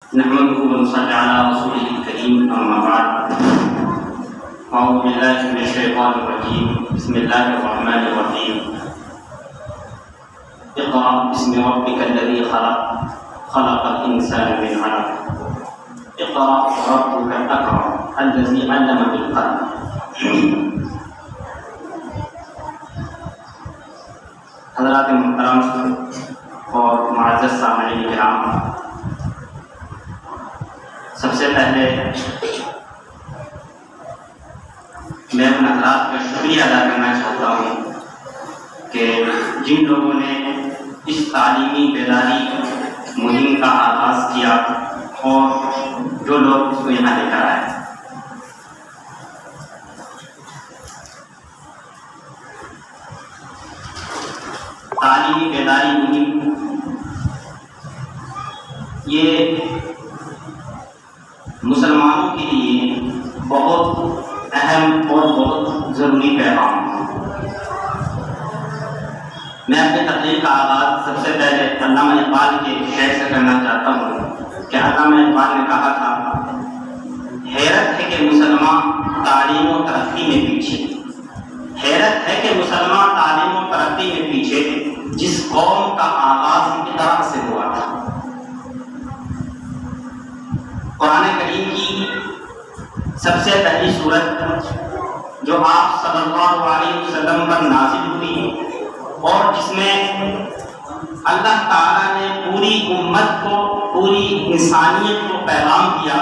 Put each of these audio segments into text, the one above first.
نحمده ونصلي على رسوله الكريم أما بعد أعوذ بالله من الشيطان الرجيم بسم الله الرحمن الرحيم اقرأ باسم ربك الذي خلق خلق الإنسان من علق اقرأ وربك الأكرم الذي علم بالقلم. حضرات محترم اور معزز سامعین کرام، سب سے پہلے میں ان حضرات کا شکریہ ادا کرنا چاہتا ہوں کہ جن لوگوں نے اس تعلیمی بیداری مہم کا آغاز کیا اور جو لوگ اس کو یہاں لے کر آئے. تعلیمی بیداری مہم یہ مسلمانوں کے لیے بہت اہم اور بہت ضروری پیغام ہے. میں اپنے تقریر کا آغاز سب سے پہلے علامہ اقبال کے شعر سے کرنا چاہتا ہوں کہ علامہ اقبال نے کہا تھا، حیرت ہے کہ مسلمان تعلیم و ترقی میں پیچھے، حیرت ہے کہ مسلمان تعلیم و ترقی میں پیچھے، جس قوم کا آغاز اقرا سے ہوا تھا. قرآن کریم کی سب سے پہلی سورت جو آپ صلی اللہ علیہ وسلم پر نازل ہوئی اور جس میں اللہ تعالیٰ نے پوری امت کو، پوری انسانیت کو پیغام دیا،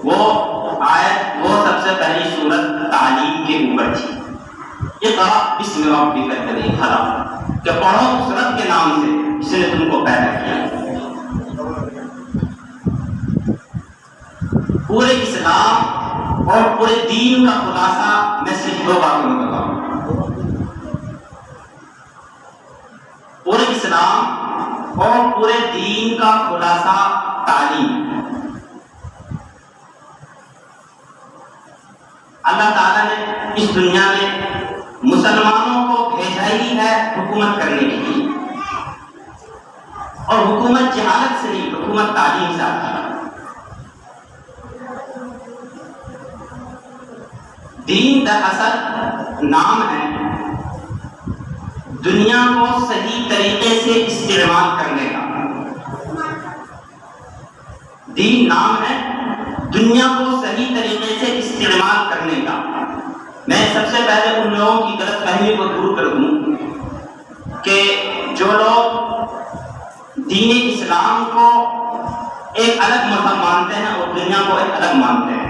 وہ آیت، وہ سب سے پہلی سورت تعلیم کے اوپر تھی. اقرأ باسم ربک الذی خلق، کہ پڑھو اس رب کے نام سے جس نے تم کو پیدا کیا. پورے اسلام اور پورے دین کا خلاصہ میں صرف دو باتوں میں بتاؤں. پورے اسلام اور پورے دین کا خلاصہ تعلیم. اللہ تعالیٰ نے اس دنیا میں مسلمانوں کو بھیجا ہی ہے حکومت کرنے کے لیے، اور حکومت جہالت سے نہیں، حکومت تعلیم سے آتی ہے. دین دراصل نام ہے دنیا کو صحیح طریقے سے استعمال کرنے کا. دین نام ہے دنیا کو صحیح طریقے سے استعمال کرنے کا. میں سب سے پہلے ان لوگوں کی غلط فہمی کو دور کر دوں کہ جو لوگ دین اسلام کو ایک الگ مذہب مانتے ہیں اور دنیا کو ایک الگ مانتے ہیں.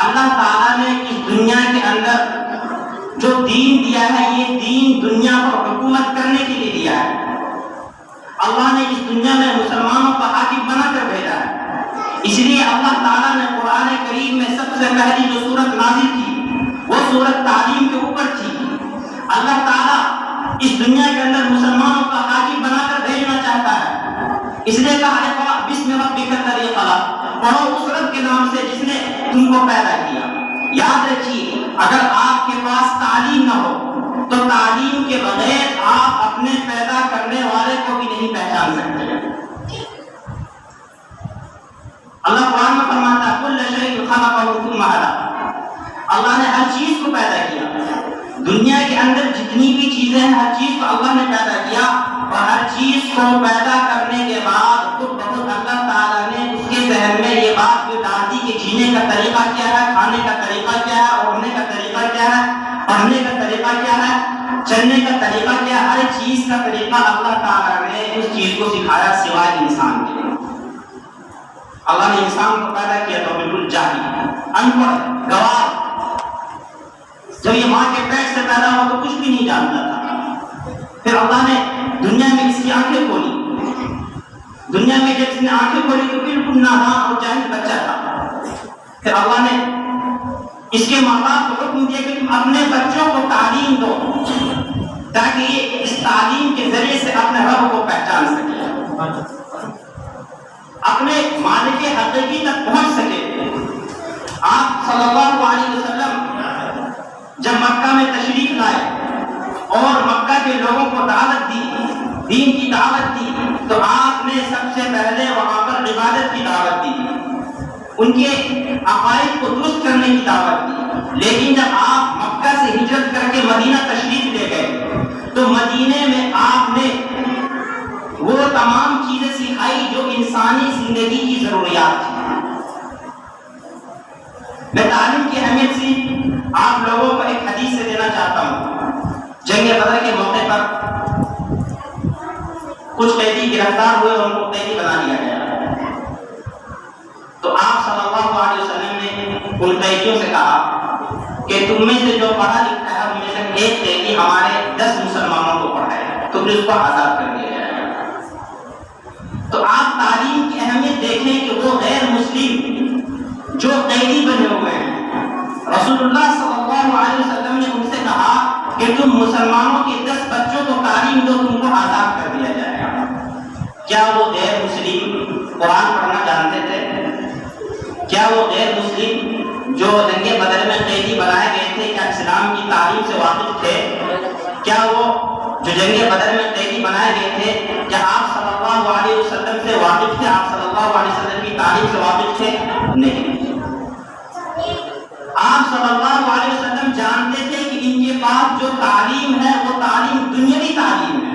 اللہ تعالیٰ نے اس دنیا کے اندر جو دین دیا ہے، یہ دین دنیا کو حکومت کرنے کے لیے دیا ہے. اللہ نے اس دنیا میں مسلمانوں کا حاکم بنا کر بھیجا ہے. اس لیے اللہ تعالیٰ نے قرآن کریم میں سب سے پہلی جو سورت نازل کی وہ سورت تعلیم کے اوپر تھی. اللہ تعالیٰ اس دنیا کے اندر مسلمانوں کا حاکم بنا کر بھیجنا چاہتا ہے. اس لیے کہا اقرأ باسم ربک الذی خلق، پڑھو اس رب کے نام سے جس نے تم کو پیدا کیا. یاد رکھیے، اگر آپ کے پاس تعلیم نہ ہو تو تعلیم کے بغیر آپ اپنے پیدا کرنے والے کو بھی نہیں پہچان سکتے. اللہ قرآن میں فرماتا ہے کل شیء خلقہ ثم ہدی، اللہ نے ہر چیز کو پیدا کیا. دنیا کے اندر جتنی بھی چیزیں ہیں ہر چیز کو اللہ نے پیدا کیا، اور ہر چیز کو پیدا کرنے کے بعد خود بخود اللہ تعالیٰ نے اس کے ذہن میں یہ بات بھی ڈال دی کہ جینے کا طریقہ کیا ہے، کھانے کا طریقہ کیا ہے، اڑنے کا طریقہ کیا ہے، پڑھنے کا طریقہ کیا ہے، چلنے کا طریقہ کیا ہے. ہر چیز کا طریقہ اللہ تعالیٰ نے اس چیز کو سکھایا سوائے انسان کے. اللہ نے انسان کو پیدا کیا تو بالکل جاہل، ان پڑھ، گوار. جب یہ ماں کے پیٹ سے پیدا ہوا تو کچھ بھی نہیں جانتا تھا. پھر اللہ نے دنیا میں اس کی آنکھیں کھولی. دنیا میں جب اس نے آنکھیں کھولی تو بالکل نادان اور جاہل بچہ تھا. پھر اللہ نے اس کے ماں باپ کو حکم دیا کہ تم اپنے بچوں کو تعلیم دو تاکہ یہ اس تعلیم کے ذریعے سے اپنے رب کو پہچان سکے، اپنے مالک حقیقی تک پہنچ سکے. آپ صلی اللہ علیہ وسلم جب مکہ میں تشریف لائے اور مکہ کے لوگوں کو دعوت دی، دین کی دعوت دی، تو آپ نے سب سے پہلے وہاں پر عبادت کی دعوت دی، ان کے عقائد کو درست کرنے کی دعوت دی، لیکن جب آپ مکہ سے ہجرت کر کے مدینہ تشریف لے گئے تو مدینے میں آپ نے وہ تمام چیزیں سکھائی جو انسانی زندگی کی ضروریات تھی۔ میں تعلیم کی اہمیت سے آپ لوگوں کو ایک حدیث سے دینا چاہتا ہوں۔ جنگ بدر کے موقع پر کچھ قیدی گرفتار ہوئے اور ان کو قیدی بنا لیا گیا، تو آپ صلی اللہ علیہ وسلم نے ان قیدیوں سے کہا کہ تم میں سے جو پڑھا لکھا ہے ان میں سے ایک قیدی ہمارے 10 مسلمانوں کو پڑھائے تو پھر اس کو آزاد کر دیا جائے گا۔ تو آپ تعلیم کی اہمیت دیکھیں کہ وہ غیر مسلم جو قیدی بنے ہوئے ہیں، رسول اللہ صلی اللہ علیہ وسلم نے ان سے کہا کہ تم مسلمانوں کے 10 بچوں کو تعلیم دو، تم کو آزاد کر دیا جائے گا۔ کیا وہ غیر مسلم قرآن پڑھنا جانتے تھے؟ کیا وہ غیر مسلم جو جنگ بدر میں قیدی بنائے گئے تھے کیا اسلام کی تعلیم سے واقف تھے؟ کیا وہ جو جنگ بدر میں قیدی بنائے گئے تھے کیا آپ صلی اللہ علیہ وسلم سے واقف تھے؟ آپ صلی اللہ علیہ وسلم کی تعلیم سے واقف تھے؟ نہیں۔ آپ صلی اللہ علیہ وسلم جانتے تھے کہ ان کے پاس جو تعلیم ہے وہ تعلیم دنیاوی تعلیم ہے۔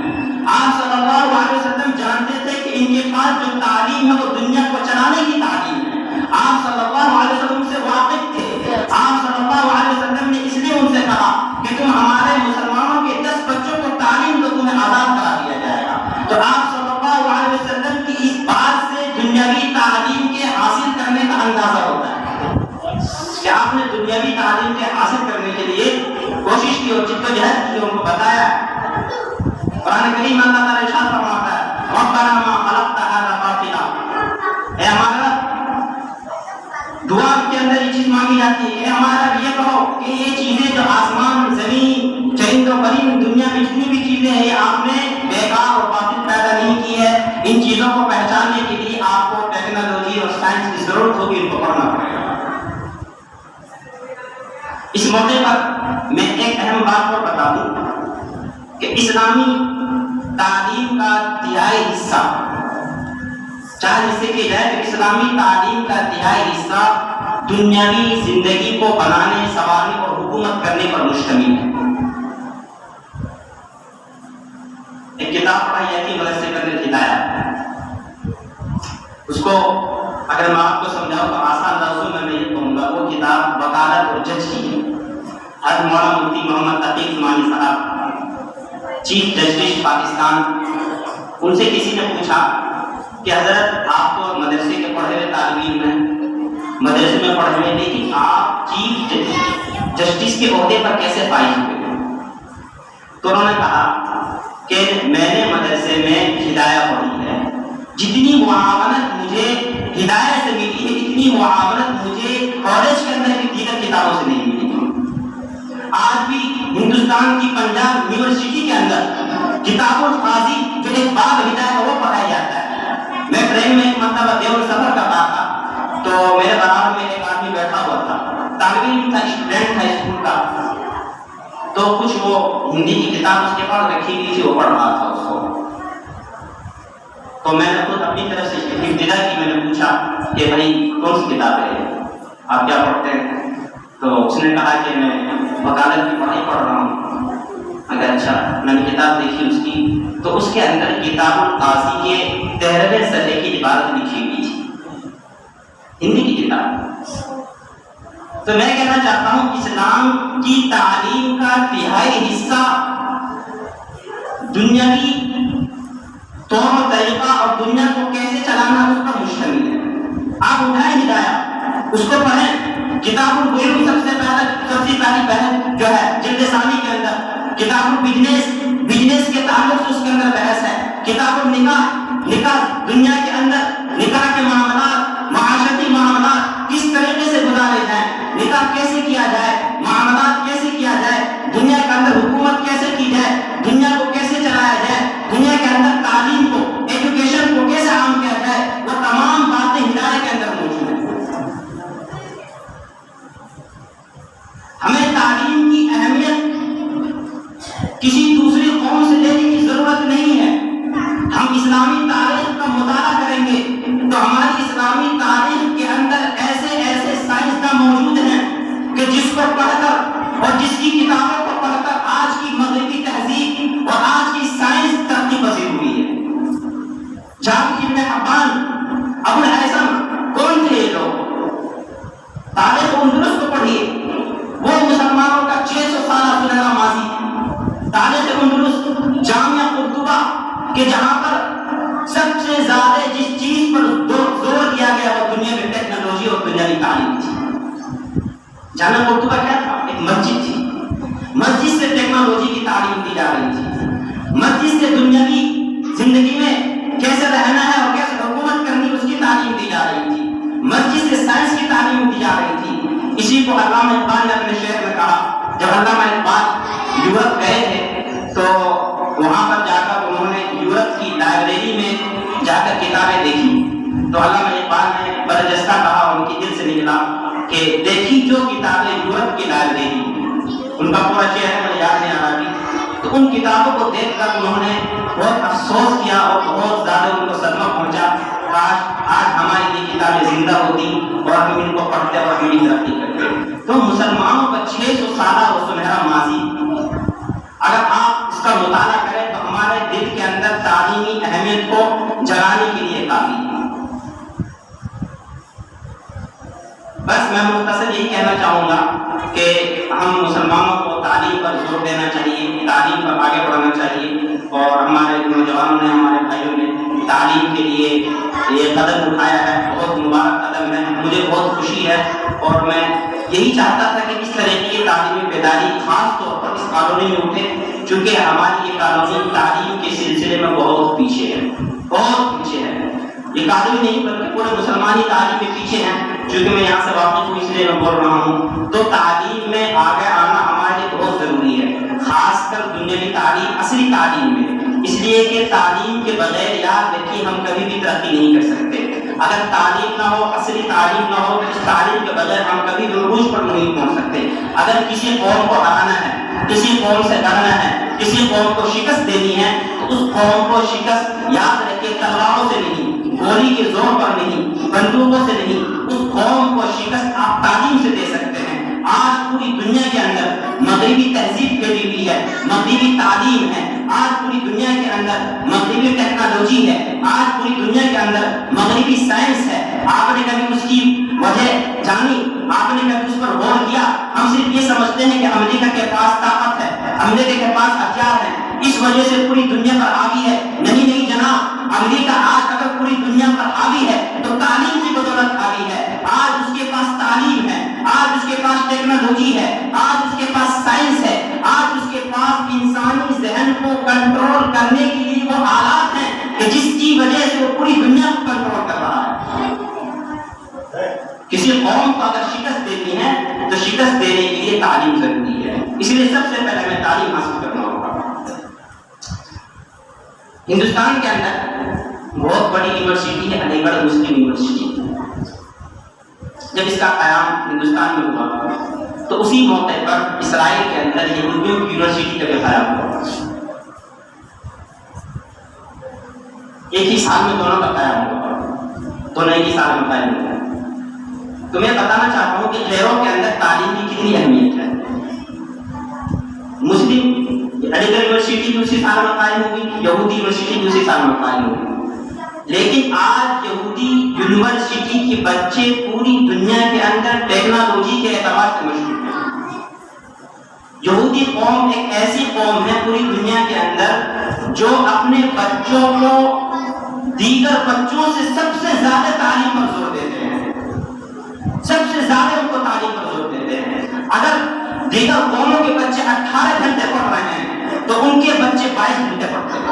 آپ صلی اللہ علیہ وسلم جانتے تھے کہ ان کے پاس جو تعلیم ہے وہ دنیا کو چلانے کی تعلیم ہے۔ آپ صلی اللہ علیہ وسلم سے واقف تھے۔ آپ صلی اللہ علیہ وسلم نے اس لیے ان سے کہا کہ تم ہمارے مسلمانوں کے 10 بچوں کو تعلیم دو، تمہیں آزاد کرا دیا جائے گا۔ تو آپ صلی اللہ علیہ وسلم کی اس بات سے دنیاوی تعلیم کے حاصل کرنے کا اندازہ ہوتا ہے کہ آپ نے دنیاوی تعلیم کے حاصل کرنے کے لیے کوشش کی اور جدوجہد کی، ان کو بتایا۔ قرآن کریم اللہ تعالیٰ ارشاد فرماتا ہے ربنا ما خلقت هذا باطلا، اے ہمارا دعا کے اندر یہ چیز مانگی جاتی ہے، اے ہمارا یہ کہو کہ یہ چیزیں جو آسمان زمین چرند و پرند دنیا میں جتنی بھی چیزیں ہیں یہ آپ نے بیکار اور باطل پیدا نہیں کی ہے۔ ان چیزوں کو پہچاننے کے لیے آپ کو ٹیکنالوجی اور سائنس کی ضرورت ہوگی، ان کو پڑھنا پڑے گا۔ اس موقع پر میں ایک اہم بات کو بتا دوں کہ اسلامی تعلیم کا تہائی حصہ، چاہے جسے کہ جائے کہ اسلامی تعلیم کا تہائی حصہ دنیاوی زندگی کو بنانے، سنوارنے اور حکومت کرنے پر مشتمل ہے۔ ایک کتاب پڑھی ہے کہ مدرسے کا ہدایت، اس کو اگر میں آپ کو سمجھاؤں تو آسان لفظوں میں یہ کہوں گا وہ کتاب وکالت اور جج کی ہے۔ حضرت مولانا مفتی محمد عتیق زمانی صاحب چیف جسٹس پاکستان، ان سے کسی نے پوچھا کہ حضرت آپ تو مدرسے کے پڑھے ہوئے طالب علم ہیں، مدرسے میں پڑھے ہوئے، لیکن آپ چیف جسٹس کے عہدے پر کیسے فائز ہوئے؟ تو انہوں نے کہا کہ میں نے مدرسے میں ہدایہ پڑھی ہے، جتنی معاونت مجھے ہدایت سے ملی ہے اتنی معاونت مجھے کالج کے اندر کی دیگر کتابوں سے نہیں ملی۔ آج بھی ہندوستان کی پنجاب یونیورسٹی کے اندر کتاب القاضی جو ایک باب ہدایت ہے وہ پڑھایا جاتا ہے۔ میں ٹرین میں ایک مرتبہ دیوبند سفر کر رہا تھا تو میرے برابر میں ایک آدمی بیٹھا ہوا تھا، طالب علم تھا، اسٹوڈنٹ تھا اسکول کا، تو کچھ وہ ہندی کی کتاب اس کے پاس رکھی ہوئی تھی، وہ پڑھ رہا تھا اس کو۔ تو میں نے خود اپنی طرف سے ابتدا کی، میں نے پوچھا کہ بھائی کون سی کتاب ہے آپ کیا پڑھتے ہیں؟ تو اس نے کہا کہ میں وکالت کی پڑھائی پڑھ رہا ہوں۔ اگر اچھا، میں نے کتاب دیکھی اس کی، تو اس کے اندر کتاب القاضی کے 13ویں صفحے کی عبارت لکھی ہوئی تھی، ہندی کی کتاب۔ تو میں کہنا چاہتا ہوں اسلام کی تعلیم کا تہائی حصہ دنیاوی طور طریقہ اور دنیا کو کیسے چلانا اس پر مشتمل ہے۔ آپ اٹھائیں ہدایت، اس کو پڑھیں۔ کتاب البیوع سب سے پہلی بحث جو ہے جلد ثانی کے اندر، کتاب البزنس کے تعلق سے اس کے اندر بحث ہے۔ کتاب النکاح دنیا کے اندر نکاح کے معاملات، معاشرتی معاملات کس طریقے سے گزارے جائیں، نکاح کیسے کیا جائے، معاملات کیسے کیا جائے، دنیا کے اندر حکومت کیسے کی جائے، دنیا کو کیسے چلایا جائے، دنیا کے اندر تعلیم کو، ایجوکیشن کو کیسے عام کیا جائے، وہ تمام باتیں ہدایت کے اندر موجود ہیں۔ ہمیں تعلیم کی اہمیت کسی دوسری قوم سے لینے کی ضرورت نہیں ہے۔ ہم اسلامی تاریخ کا مطالعہ کریں گے جامعہ قرطبہ کیا تھا؟ ایک مسجد تھی. مسجد سے ٹیکنالوجی کی تعلیم دی جا رہی تھی. مسجد سے دنیاوی زندگی میں کیسے رہنا ہے اور کیسے حکومت کرنی اس کی تعلیم دی جا رہی تھی. مسجد سے سائنس کی تعلیم دی جا رہی تھی. اسی کو علامہ اقبال نے اپنے شعر میں کہا. جب علامہ اقبال یورپ گئے تھے تو وہاں پر جا کر انہوں نے یورپ کی لائبریری میں جا کر کتابیں دیکھی تو علامہ اقبال نے برجستہ کہا, ان کی دل سے نکلا کہ دیکھی جو کتابیں یورپ کی لائبریری, ان کا پورا شعر مجھے یاد نہیں آ رہا ابھی, تو ان کتابوں کو دیکھ کر انہوں نے بہت افسوس کیا اور بہت زیادہ ان کو صدمہ پہنچا. آج ہماری یہ کتابیں زندہ ہوتی اور ہم ان کو پڑھتے اور ہم ان ترقی کرتے. تو مسلمانوں کا 600 سالہ اور سنہرا ماضی اگر آپ اس کا مطالعہ کریں تو ہمارے دل کے اندر تعلیمی اہمیت کو جگانے کے لیے کافی ہے. بس میں مختصر یہی کہنا چاہوں گا کہ ہم مسلمانوں کو تعلیم پر زور دینا چاہیے, تعلیم پر آگے بڑھنا چاہیے, اور ہمارے نوجوانوں نے, ہمارے بھائیوں نے تعلیم کے لیے یہ قدم اٹھایا ہے, بہت مبارک قدم ہے. مجھے بہت خوشی ہے اور میں یہی چاہتا تھا کہ اس طرح کی تعلیمی بیداری خاص طور پر اس کالونی میں اٹھے, چونکہ ہماری یہ کالونی تعلیم کے سلسلے میں بہت پیچھے ہے, بہت پیچھے ہے. یہ کالونی نہیں بلکہ پورے مسلمانی تعلیم میں پیچھے ہیں. چونکہ میں یہاں سے واقف ہوں اس لیے میں بول رہا ہوں. تو تعلیم میں آگے آنا ہمارے لیے بہت ضروری ہے, خاص کر دنیاوی تعلیم, اصلی تعلیم میں. اس لیے کہ تعلیم کے بغیر یاد رکھیے ہم کبھی بھی ترقی نہیں کر سکتے. اگر تعلیم نہ ہو, اصلی تعلیم نہ ہو, اس تعلیم کے بغیر ہم کبھی بھی عروج پر نہیں پہنچ سکتے. اگر کسی قوم کو ہرانا ہے, کسی قوم سے لڑنا ہے, کسی قوم کو شکست دینی ہے تو اس قوم کو شکست یاد رکھے تلواروں سے نہیں, گولی کے زور پر نہیں, بندوقوں سے نہیں, اس قوم کو شکست آپ تعلیم سے دے سکتے ہیں. آج پوری دنیا کے اندر مغربی تہذیب پھیلی ہوئی ہے, مغربی تعلیم ہے, آج پوری دنیا کے اندر مغربی ٹیکنالوجی ہے, آج پوری دنیا کے اندر مغربی سائنس ہے. آپ نے کبھی اس کی وجہ جانی؟ آپ نے کبھی اس پر غور کیا؟ ہم صرف یہ سمجھتے ہیں کہ امریکہ کے پاس طاقت ہے, امریکہ کے پاس ہتھیار ہے, اس وجہ سے پوری دنیا پر حاوی ہے. نہیں نہیں جناب, امریکہ آج اگر پوری دنیا پر حاوی ہے تو تعلیم کی بدولت حاوی ہے. آج اس کے پاس تعلیم ہے, آج اس کے پاس ٹیکنالوجی ہے, آج اس کے پاس سائنس ہے, آج اس کے پاس انسانی ذہن کو کنٹرول کرنے کے لیے وہ آلات ہیں کہ جس کی وجہ سے وہ پوری دنیا کو کنٹرول کر رہا ہے. کسی قوم کو اگر شکست دینی ہے تو شکست دینے کے لیے تعلیم ضروری ہے. اس لیے سب سے پہلے ہمیں تعلیم حاصل کرنا ہوگا. ہندوستان کے اندر بہت بڑی یونیورسٹی ہے علی گڑھ مسلم یونیورسٹی. جب اس کا قیام ہندوستان میں ہوا تو اسی موقع پر اسرائیل کے اندر یہودیوں کی یونیورسٹی کا بھی قیام ہوا. ایک ہی سال میں دونوں کا قیام ہوا, دونوں ایک ہی سال میں قائم ہوا. تو میں بتانا چاہتا ہوں کہ شہروں کے اندر تعلیم کی کتنی اہمیت ہے. مسلم علی گڑھ یونیورسٹی دوسری سال میں قائم ہوئی, یہودی یونیورسٹی دوسری سال میں قائم ہوئی. لیکن آج یہودی یونیورسٹی کے بچے پوری دنیا کے اندر ٹیکنالوجی کے اعتبار سے مشہور ہیں. یہودی قوم ایک ایسی قوم ہے پوری دنیا کے اندر جو اپنے بچوں کو دیگر بچوں سے سب سے زیادہ تعلیم پر زور دیتے ہیں, سب سے زیادہ ان کو تعلیم پر زور دیتے ہیں. اگر دیگر قوموں کے بچے 18 گھنٹے پڑھ رہے ہیں تو ان کے بچے 22 گھنٹے پڑھتے ہیں.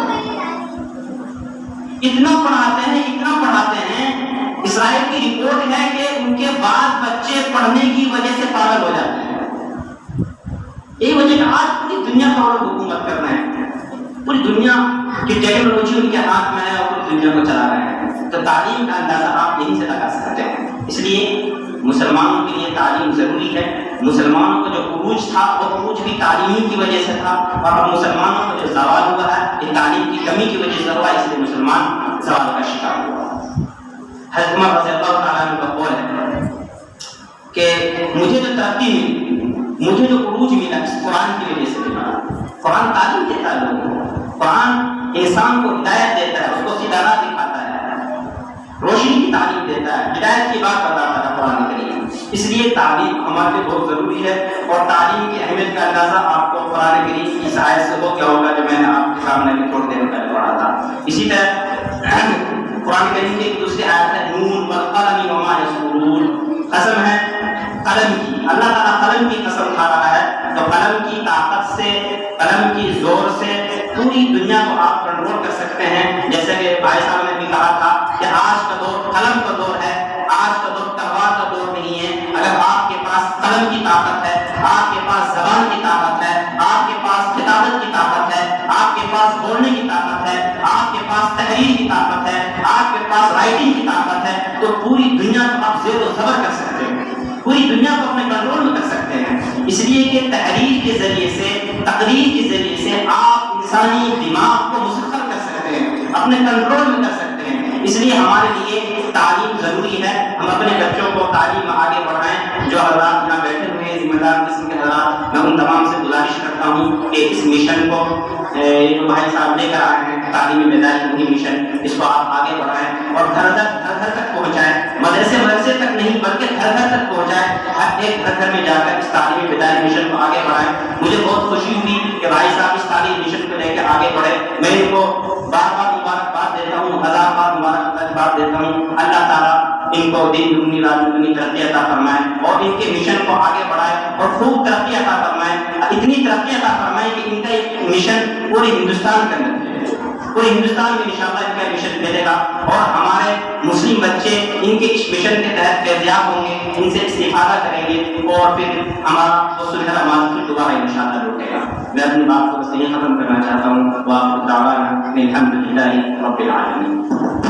اتنا پڑھاتے ہیں, اتنا پڑھاتے ہیں. اسرائیل کی رپورٹ ہے کہ ان کے بعد بچے پڑھنے کی وجہ سے پاگل ہو جاتے ہیں. یہی وجہ کہ آج پوری دنیا پر حکومت کر رہے ہیں, پوری دنیا کی ٹیکنالوجی ان کے ہاتھ میں ہے اور پوری دنیا کو چلا رہے ہیں. تو تعلیم کا اندازہ آپ یہیں سے لگا سکتے ہیں. اس لیے مسلمانوں کے لیے تعلیم ضروری ہے. مسلمانوں کا جو عروج تھا وہ عروج بھی تعلیمی کی وجہ سے تھا, اور مسلمانوں کا جو زوال ہوا ہے یہ تعلیم کی کمی کی وجہ سے ہوا, اس لیے مسلمان زوال کا شکار ہوا. حضرت عمر رضی اللہ تعالیٰ عنہ کا قول ہے کہ مجھے جو ترقی ملی, مجھے جو عروج ملا اس قرآن کی وجہ سے ملا. قرآن تعلیم دیتا ہے لوگوں کو, قرآن انسان کو ہدایت دیتا ہے, اس کو سیدھا راہ دکھاتا ہے, روشنی کی تعلیم دیتا ہے, ہدایت کی بات بتاتا ہے قرآن کریم. اس لیے تعلیم ہمارے لیے بہت ضروری ہے, اور تعلیم کی اہمیت کا اندازہ آپ کو قرآن کریم کی اس آیت سے ہو کیا ہوگا جو میں نے آپ کے سامنے بھی تھوڑی دیر پہلے پڑھا تھا. اسی طرح قرآن کریم کی ایک دوسری آیت ہے نون والقلم وما یسطرون, قسم ہے قلم کی. اللہ تعالیٰ کی طاقت سے، قلم کی زور سے پوری دنیا کو آپ کنٹرول کر سکتے ہیں. جیسے کہ بھائی صاحب نے بھی کہا تھا کہ آج کا دور قلم کا دور ہے، آج کا دور تلوار کا دور نہیں ہے. اگر آپ کے پاس قلم کی طاقت ہے، آپ کے پاس زبان کی طاقت ہے، آپ کے پاس خطابت کی طاقت ہے، آپ کے پاس بولنے کی طاقت ہے، آپ کے پاس تحریر کی طاقت ہے، آپ کے پاس رائٹنگ کی طاقت ہے، تو پوری دنیا کو آپ زیر و زبر کر سکتے ہیں، پوری دنیا کو اپنے کنٹرول میں کر سکتے ہیں. اس لیے کہ تحریر کے ذریعے سے، تقریر کے ذریعے سے آپ انسانی دماغ کو مسخر کر سکتے ہیں، اپنے کنٹرول میں کر سکتے ہیں. اس لیے ہمارے لیے تعلیم ضروری ہے. ہم اپنے بچوں کو تعلیم میں آگے بڑھائیں. جو حضرات یہاں بیٹھے ہوئے ہیں ذمہ دار قسم کے حضرات، میں ان تمام سے گزارش کرتا ہوں کہ اس مشن کو جو بھائی صاحب لے کر آئے ہیں تعلیمی بیداری مشن، اس کو آپ آگے بڑھائیں اور گھر گھر تک پہنچائیں. مدرسے تک نہیں بلکہ گھر گھر تک پہنچائیں. ہر ایک گھر گھر میں جا کر اس تعلیمی بیداری مشن کو آگے بڑھائیں. مجھے بہت خوشی ہوئی کہ بھائی صاحب اس تعلیمی مشن کو لے کے آگے بڑھے. میں ان کو بار بار مبارکباد دیتا ہوں، ہزار بار مبارکباد دیتا ہوں. اللہ تعالیٰ ان کو دین دنیا رات دنیا ترقی عطا فرمائے اور ان کے مشن کو آگے بڑھائے اور خوب ترقی عطا فرمائے. اتنی ترقی عطا فرمائے کہ ان کا ایک مشن پورے ہندوستان کے اندر ہے، پورے ہندوستان میں انشاءاللہ ان کا مشن ملے گا اور ہمارے مسلم بچے ان کے اس مشن کے تحت فیضیاب ہوں گے، ان سے استفادہ کریں گے اور پھر ہمارا سلسلہ ماضی دوبارہ انشاءاللہ لوٹے گا. میں اپنی بات کو بس یہی ختم کرنا چاہتا ہوں. وآخر دعوانا الحمد للہ رب العالمین.